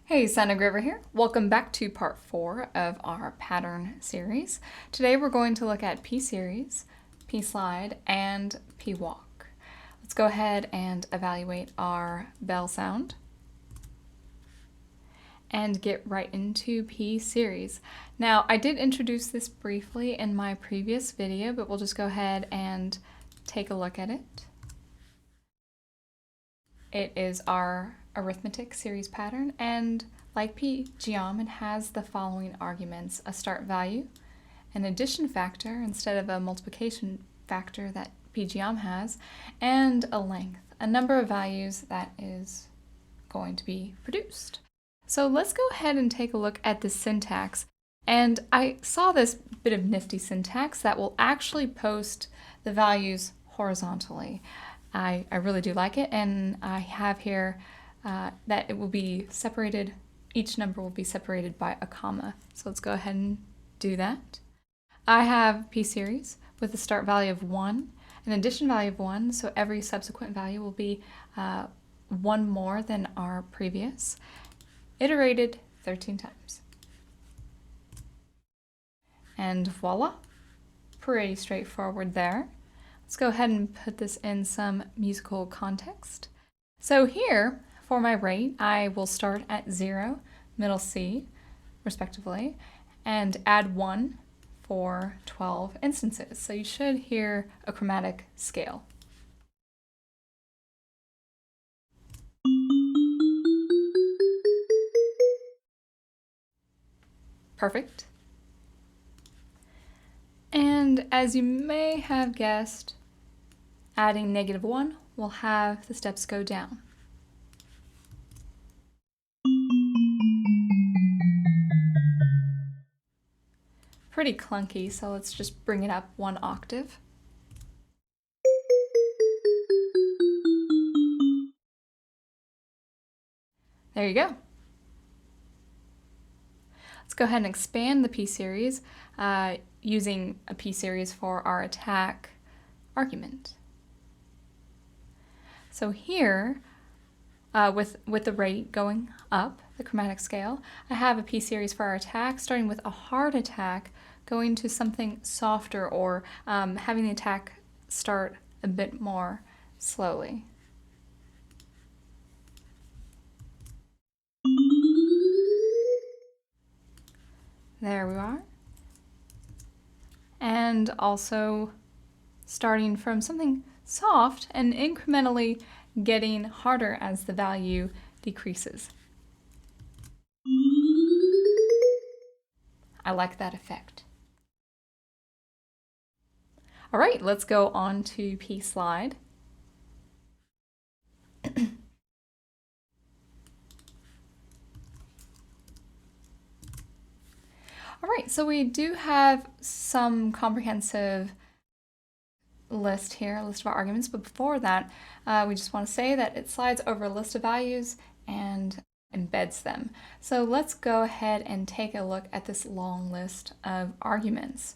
Hey, Engraver here. Welcome back to part 4 of our pattern series. Today we're going to look at Pseries, Pslide, and Pwalk. Let's go ahead and evaluate our bell sound and get right into Pseries. Now, I did introduce this briefly in my previous video, but we'll just go ahead and take a look at it. It is our arithmetic series pattern, and like pgeom, it has the following arguments: a start value, an addition factor instead of a multiplication factor that pgeom has, and a length, a number of values that is going to be produced. So let's go ahead and take a look at the syntax. And I saw this bit of nifty syntax that will actually post the values horizontally. I really do like it, and I have here that it will be separated, each number will be separated by a comma. So let's go ahead and do that. I have Pseries with a start value of 1, an addition value of 1, so every subsequent value will be 1 more than our previous, iterated 13 times. And voila, pretty straightforward there. Let's go ahead and put this in some musical context. So here, for my rate, I will start at 0, middle C, respectively, and add 1 for 12 instances. So you should hear a chromatic scale. Perfect. And as you may have guessed, adding -1 will have the steps go down. Pretty clunky, so let's just bring it up 1 octave. There you go. Let's go ahead and expand the Pseries using a Pseries for our attack argument. So here, with the rate going up, the chromatic scale, I have a Pseries for our attack, starting with a hard attack, going to something softer, or having the attack start a bit more slowly. There we are. And also starting from something soft and incrementally getting harder as the value decreases. I like that effect. All right, let's go on to Pslide. All right, so we do have some comprehensive list here, a list of our arguments, but before that, we just want to say that it slides over a list of values and embeds them. So let's go ahead and take a look at this long list of arguments.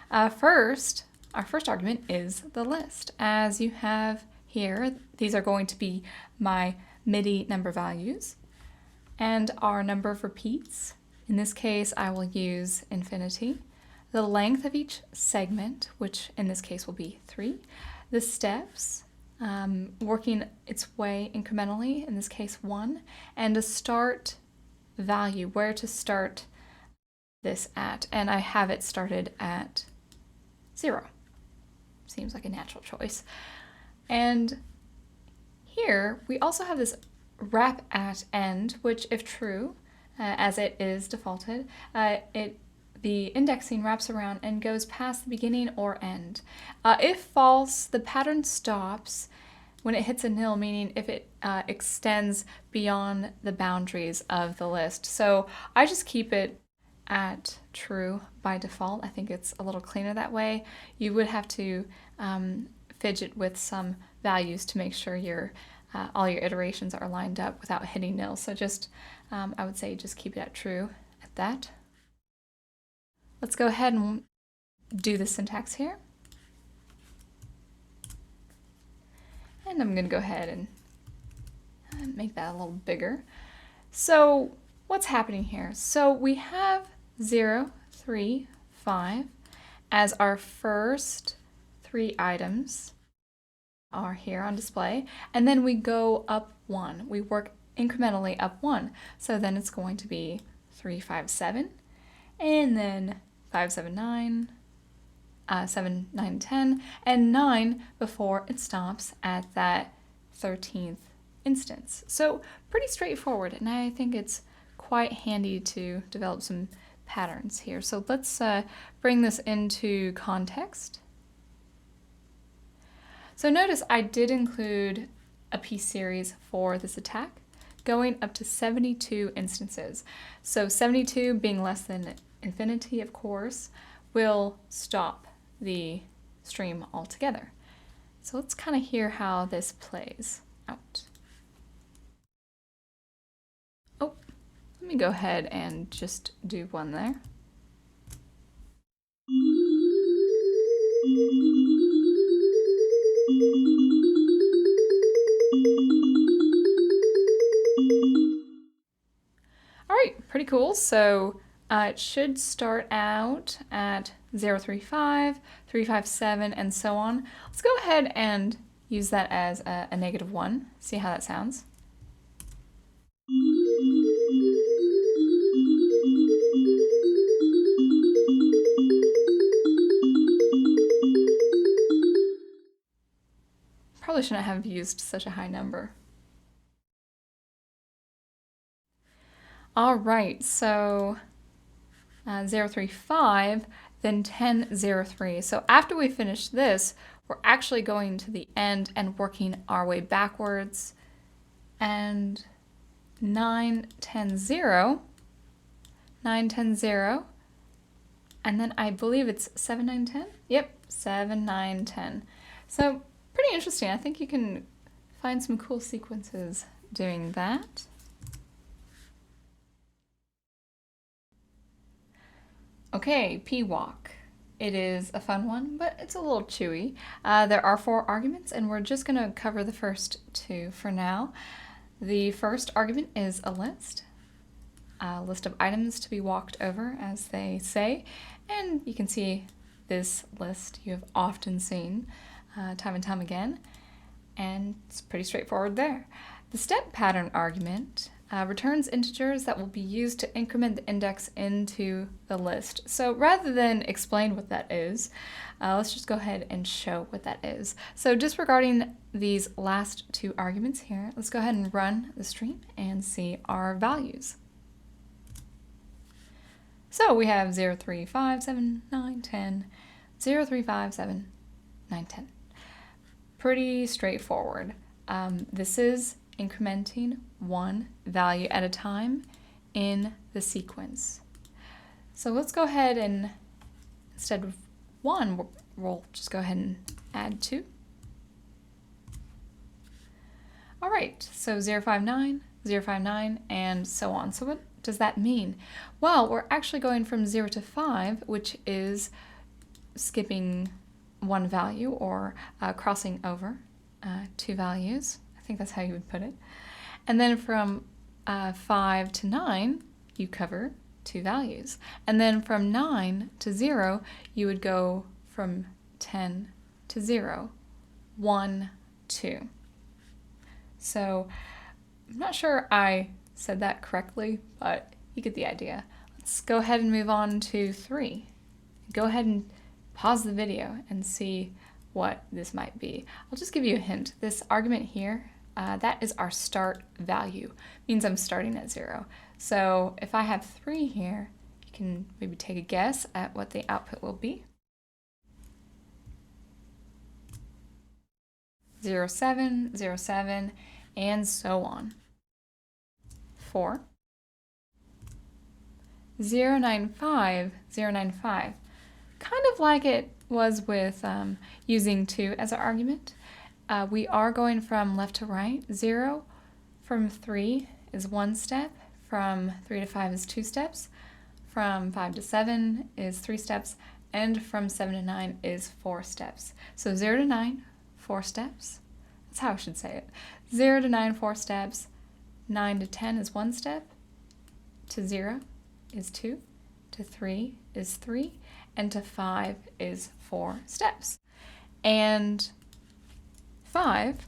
Our first argument is the list. As you have here, these are going to be my MIDI number values and our number of repeats. In this case, I will use infinity. The length of each segment, which in this case will be 3. The steps, working its way incrementally, in this case 1. And a start value, where to start this at. And I have it started at 0. Seems like a natural choice. And here we also have this wrap at end, which if true, as it is defaulted, the indexing wraps around and goes past the beginning or end. If false, the pattern stops when it hits a nil, meaning if it extends beyond the boundaries of the list. So I just keep it at true by default. I think it's a little cleaner that way. You would have to fidget with some values to make sure your all your iterations are lined up without hitting nil. So just, I would say just keep it at true at that. Let's go ahead and do the syntax here. And I'm going to go ahead and make that a little bigger. So what's happening here? So we have 0, 3, 5 as our first 3 items are here on display, and then we go up 1. We work incrementally up 1. So then it's going to be 3, 5, 7, and then 5, 7, 9, 7, 9, 10, and 9 before it stops at that 13th instance. So pretty straightforward, and I think it's quite handy to develop some patterns here. So let's bring this into context. So notice I did include a Pseries for this attack, going up to 72 instances. So 72 being less than infinity, of course, will stop the stream altogether. So let's kind of hear how this plays out. Oh, let me go ahead and just do one there. All right, pretty cool. So it should start out at 035, 357, and so on. Let's go ahead and use that as a -1. See how that sounds. Probably shouldn't have used such a high number. All right, so 035, then 1003. So after we finish this, we're actually going to the end and working our way backwards. And 9, 10, 0, 9, 10, 0, and then I believe it's 7, 9, 10? Yep, 7, 9, 10. So pretty interesting. I think you can find some cool sequences doing that. Okay, Pwalk. It is a fun one, but it's a little chewy. There are 4 arguments, and we're just going to cover the first 2 for now. The first argument is a list of items to be walked over, as they say, and you can see this list you have often seen time and time again, and it's pretty straightforward there. The step pattern argument returns integers that will be used to increment the index into the list. So rather than explain what that is, let's just go ahead and show what that is. So disregarding these last 2 arguments here, let's go ahead and run the stream and see our values. So we have 0, 3, 5, 7, 9, 10, 0, 3, 5, 7, 9, 10. Pretty straightforward. This is incrementing 1 value at a time in the sequence. So let's go ahead and instead of 1, we'll just go ahead and add 2. All right, so 059, 059, and so on. So what does that mean? Well, we're actually going from 0 to 5, which is skipping 1 value or crossing over 2 values. I think that's how you would put it. And then from 5 to 9, you cover 2 values. And then from 9 to 0, you would go from 10 to 0, 1, 2. So I'm not sure I said that correctly, but you get the idea. Let's go ahead and move on to 3. Go ahead and pause the video and see what this might be. I'll just give you a hint. This argument here, that is our start value. Means I'm starting at 0. So if I have 3 here, you can maybe take a guess at what the output will be. 0, 7, 0, 7, and so on. 4. 0, 9, 5, 0, 9, 5. Kind of like it was with using 2 as an argument. We are going from left to right. 0 from 3 is 1 step. From 3 to 5 is 2 steps. From 5 to 7 is 3 steps. And from 7 to 9 is 4 steps. So 0 to 9, 4 steps. That's how I should say it. 0 to 9, 4 steps. 9 to 10 is 1 step. to 0 is 2, to 3 is 3, and to 5 is 4 steps. And 5,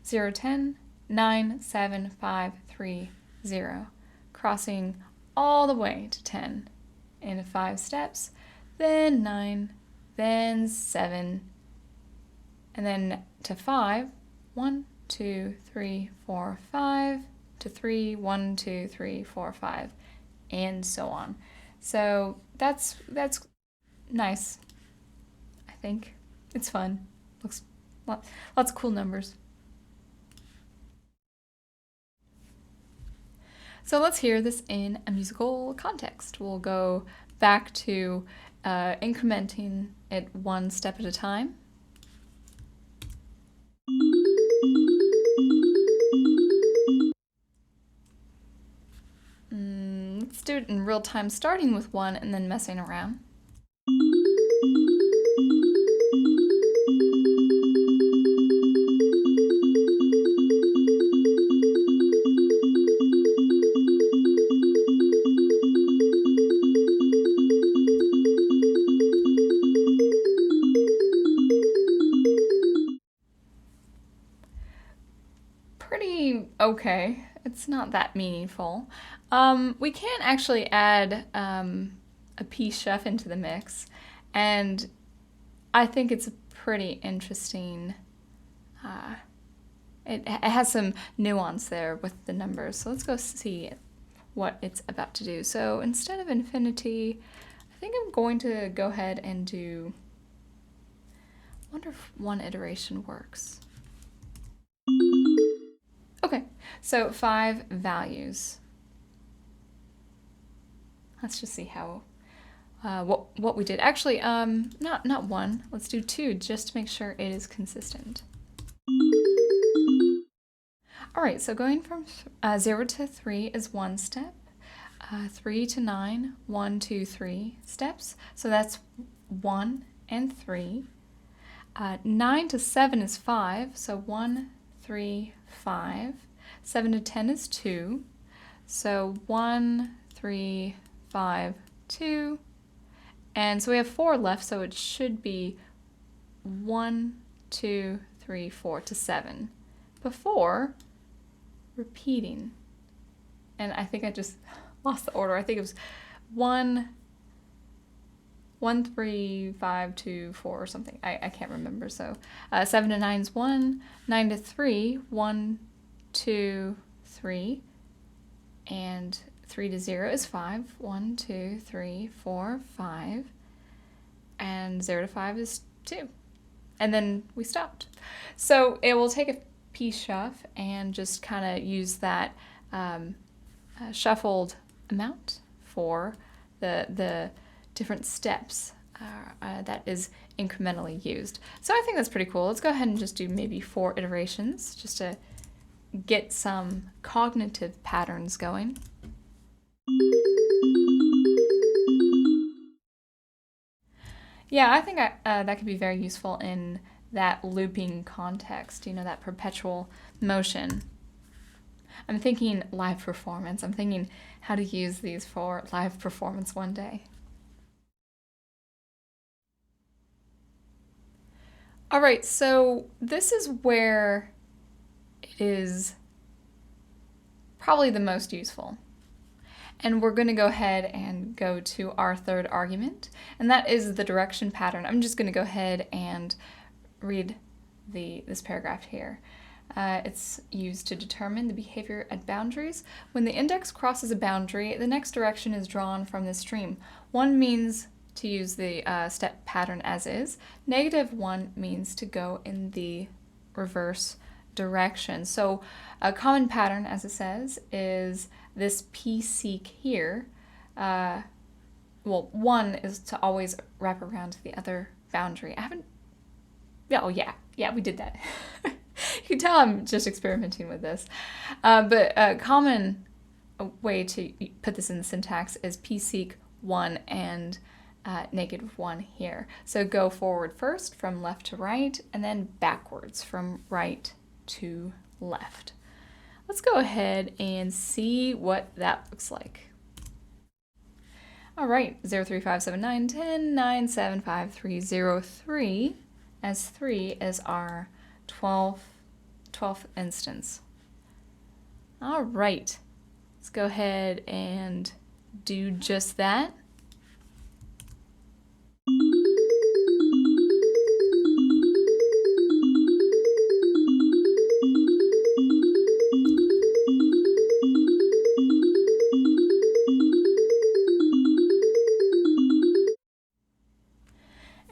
0, 10, 9, 7, 5, 3, 0, crossing all the way to 10 in 5 steps, then 9, then 7, and then to 5, 1, 2, 3, 4, 5, to 3, 1, 2, 3, 4, 5, and so on. So that's nice. I think it's fun. Looks lots of cool numbers. So let's hear this in a musical context. We'll go back to incrementing it one step at a time. Let's do it in real time, starting with 1 and then messing around. Pretty okay. It's not that meaningful. We can actually add a piece chef into the mix, and I think it's a pretty interesting. It has some nuance there with the numbers. So let's go see what it's about to do. So instead of infinity, I think I'm going to go ahead and do. I wonder if one iteration works. Okay, so 5 values. Let's just see how what we did. Actually, not 1. Let's do 2 just to make sure it is consistent. All right, so going from 0 to 3 is 1 step. 3 to 9, 1, 2, 3 steps. So that's 1 and 3. 9 to 7 is 5. So 1, 3, 5. 7 to 10 is 2. So 1, 3, 5, 2. And so we have 4 left, so it should be 1, 2, 3, 4 to 7. Before repeating. And I think I just lost the order. I think it was 1, 3, 5, 2, 4 or something. I can't remember. So 7 to 9 is 1, 9 to 3, 1, 2, 3, and 3 to 0 is 5, 1, 2, 3, 4, 5, and 0 to 5 is 2. And then we stopped. So it will take a piece shuff and just kind of use that shuffled amount for the different steps that is incrementally used. So I think that's pretty cool. Let's go ahead and just do maybe 4 iterations just to get some cognitive patterns going. Yeah, I think that could be very useful in that looping context, that perpetual motion. I'm thinking live performance. I'm thinking how to use these for live performance one day. All right, so this is where it is probably the most useful. And we're going to go ahead and go to our third argument, and that is the direction pattern. I'm just going to go ahead and read this paragraph here. It's used to determine the behavior at boundaries. When the index crosses a boundary, the next direction is drawn from the stream. 1 means to use the step pattern as is. -1 means to go in the reverse direction. So a common pattern, as it says, is this p-seek here. Well, 1 is to always wrap around to the other boundary. Oh yeah, we did that. You can tell I'm just experimenting with this. But a common way to put this in the syntax is p-seek 1 and -1 here. So go forward first from left to right, and then backwards from right to left. let's go ahead and see what that looks like. All right, 0, 3, 5, 7, 9, 10, 9, 7, 5, 3, 0, 3, as 3 is our 12th instance. All right, let's go ahead and do just that.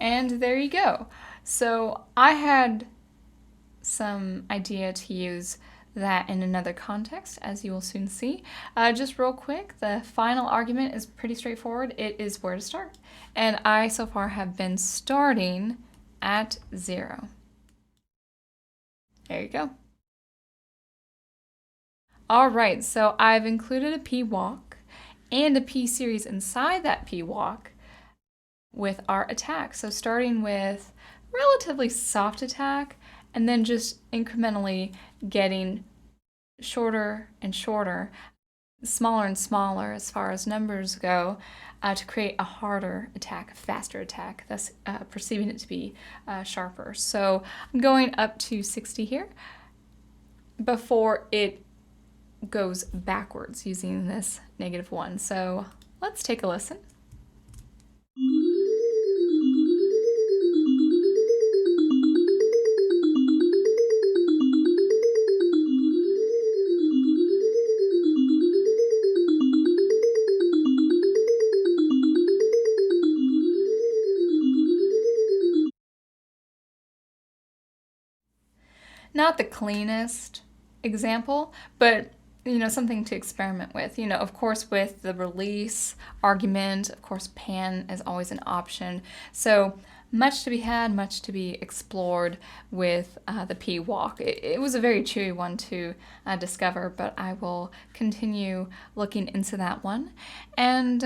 And there you go. So I had some idea to use that in another context, as you will soon see. Just real quick, the final argument is pretty straightforward. It is where to start. And I so far have been starting at 0. There you go. All right, so I've included a Pwalk and a Pseries inside that Pwalk with our attack. So starting with relatively soft attack and then just incrementally getting shorter and shorter, smaller and smaller as far as numbers go, to create a harder attack, a faster attack, thus perceiving it to be sharper. So I'm going up to 60 here before it goes backwards using this -1. So let's take a listen. Not the cleanest example, but something to experiment with. Of course, with the release argument, of course, pan is always an option. So much to be had, much to be explored with the Pwalk. It was a very chewy one to discover, but I will continue looking into that one. And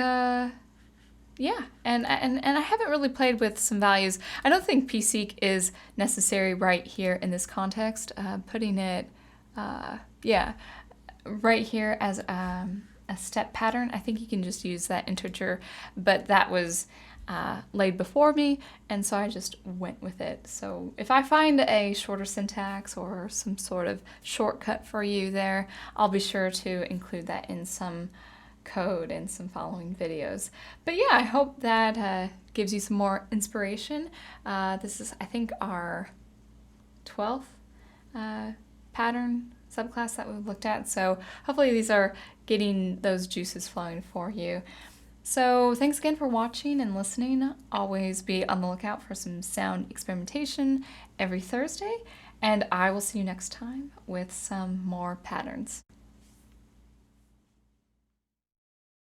yeah, and I haven't really played with some values. I don't think pseek is necessary right here in this context. Putting it, yeah, right here as a step pattern. I think you can just use that integer, but that was laid before me, and so I just went with it. So if I find a shorter syntax or some sort of shortcut for you there, I'll be sure to include that in some code in some following videos. But yeah, I hope that gives you some more inspiration. This is, I think, our 12th pattern subclass that we've looked at, so hopefully these are getting those juices flowing for you. So thanks again for watching and listening. Always be on the lookout for some sound experimentation every Thursday, and I will see you next time with some more patterns.